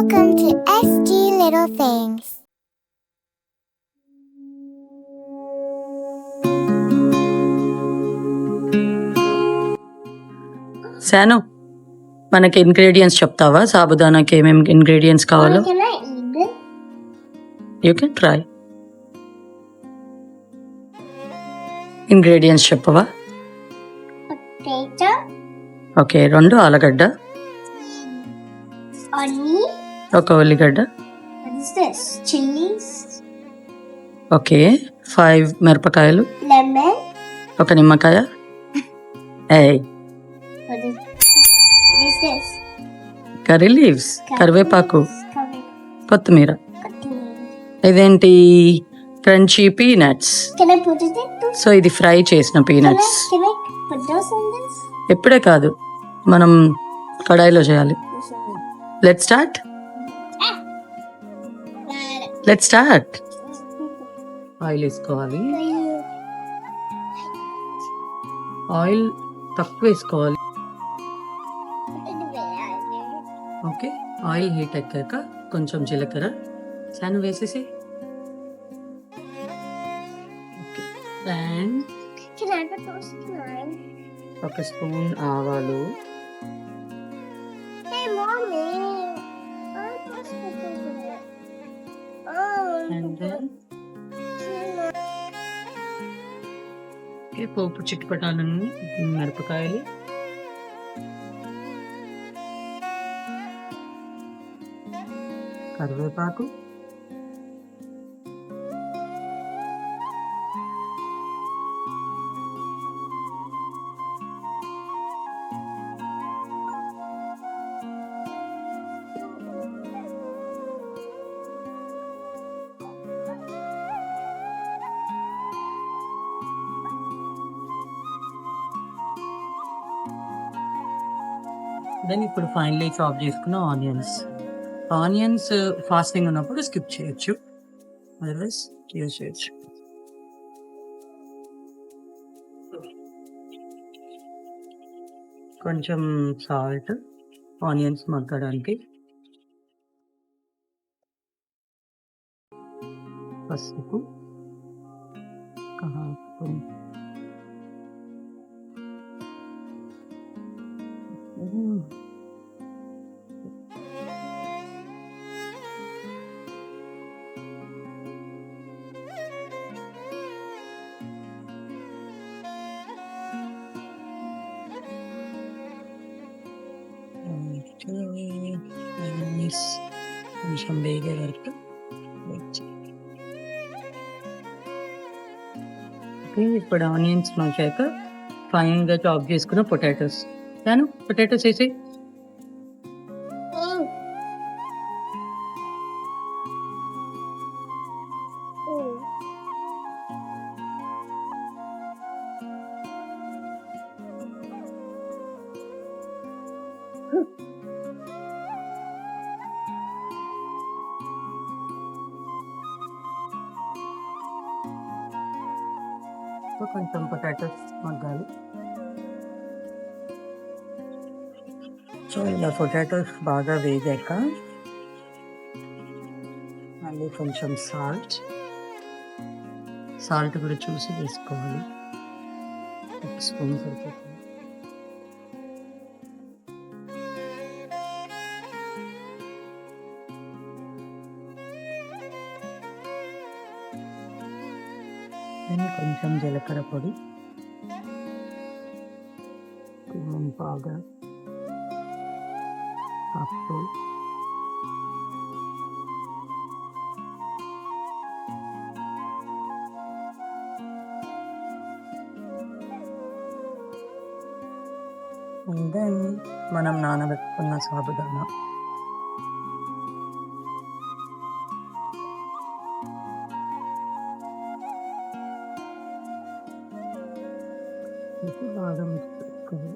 Welcome to SG Little Things. శాను, మనకి ingredients చెప్తావా? సాబుదానాకి ఏమేమి ఇంగ్రీడియంట్స్ కావాలో? You can try. ఇంగ్రీడియంట్స్ చెప్పవా? Potato, ఓకే, 2 ఆలుగడ్డ, onion, 1 ఉల్లిగడ్డ, what is this? Chilies, okay, 5 మిరపకాయలు, lemon, 1 నిమ్మకాయ, what is this? Curry leaves, కరివేపాకు, కొత్తిమీర. Kothimiri. ఇదేంటి? Crunchy peanuts. Can I put it in? So ఇది ఫ్రై చేసిన peanuts. Can I put those in this? ఎప్పుడే కాదు, మనం కడాయిలో చేయాలి. Let's start. ఆయిల్ వేసుకోవాలి. ఆయిల్ తక్కువ వేసుకోవాలి. ఓకే, ఆయిల్ హీట్ ఎక్కాక కొంచెం జీలకర్ర శాను వేసేసి, and Can I put those in? 1 spoon ఆవాలు, Hey, Mommy. I'm supposed to put those in there. Oh. And then పోపు చిట్టుపటాలన్నీ, మిరపకాయలు, కరివేపాకు, దెన్ ఇప్పుడు ఫైనలీ చాప్ చేసుకున్న ఆనియన్స్ ఫాస్టింగ్ ఉన్నప్పుడు స్కిప్ చేయొచ్చు, అదర్వైజ్ యూజ్ చేయొచ్చు. కొంచెం సాల్ట్ ఆనియన్స్ మగ్గడానికి, పసుపు, కారం, కొంచెం వేగే వరకు ఇప్పుడు ఆనియన్స్ మగ్గాక ఫైన్గా చాప్ చేసుకున్న పొటాటోస్. దాని పొటాటోస్ వేసి కొంచెం పొటాటోస్ మగ్గాలి. సో ఇలా పొటాటోస్ బాగా వేగాక మళ్ళీ కొంచెం సాల్ట్ కూడా చూసి వేసుకోవాలి. 1 స్పూన్ సరిపోతుంది. కొంచెం జీలకర్ర పొడి, పౌడర్, పప్పు, దెన్ మనం నానబెట్టుకున్న సాబుదానా, బాగా మిక్స్ చేసుకోవాలి.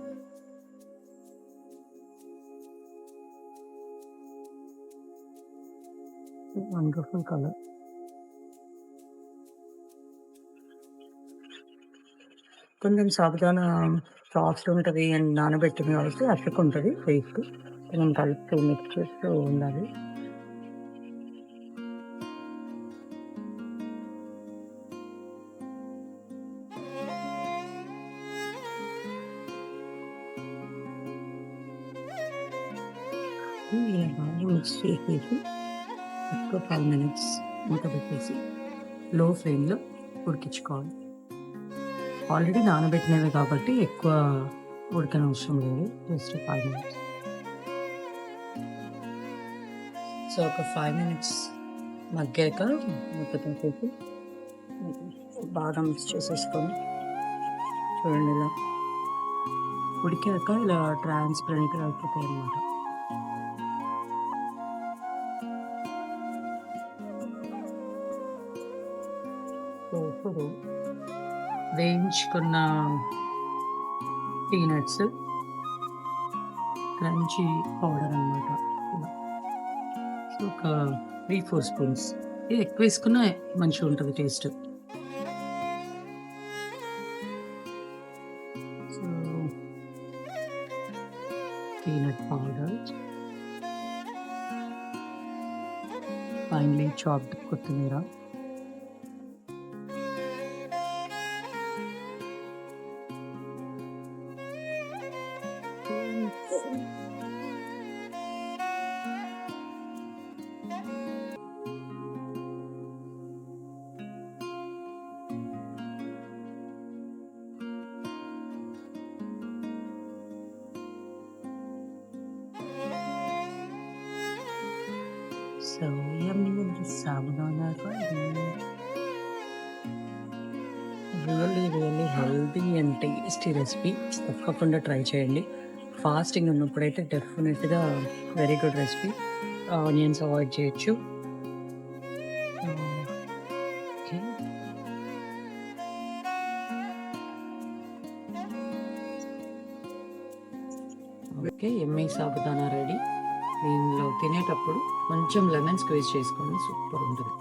Wonderful colour. కొంచెం సాబుదానా సాఫ్ట్ ఉంటుంది అండ్ నానబెట్టింది కాబట్టి అతుక్కుంటుంది ఫేస్కి. మనం కలుపుతూ మిక్స్ చేస్తూ ఉండాలి. ఇలా బాగా మిక్స్ చేసేసి ఒక 5 మినిట్స్ మూత పెట్టేసి లో ఫ్లేమ్లో ఉడికించుకోవాలి. ఆల్రెడీ నానబెట్టినవి కాబట్టి ఎక్కువ ఉడకనవసరం లేదు. Just 5 minutes. సో ఒక 5 మినిట్స్ మగ్గాక మూత తీసేసి బాగా మిక్స్ చేసేసుకొని చూడండి, ఇలా ఉడికాక ఇలా ట్రాన్స్పరెంట్గా అయిపోతాయి అన్నమాట. సో ఇప్పుడు వేయించుకున్న పీనట్స్ క్రంచీ పౌడర్ అన్నమాట. సో ఒక 3-4 స్పూన్స్. ఇది ఎక్కువ వేసుకున్నా మంచిగా ఉంటుంది taste. So peanut powder, finely chopped కొత్తిమీర, so yummy sabudana really healthy and tasty recipe. తప్పకుండా ట్రై చేయండి. ఫాస్టింగ్ ఉన్నప్పుడైతే డెఫినెట్గా very good recipe. Onions avoid చేయొచ్చు. Okay, okay, yummy sabudana ready. దీనిలో తినేటప్పుడు కొంచెం లెమన్ స్క్వీజ్ చేసుకోండి, సూపర్ ఉంటుంది.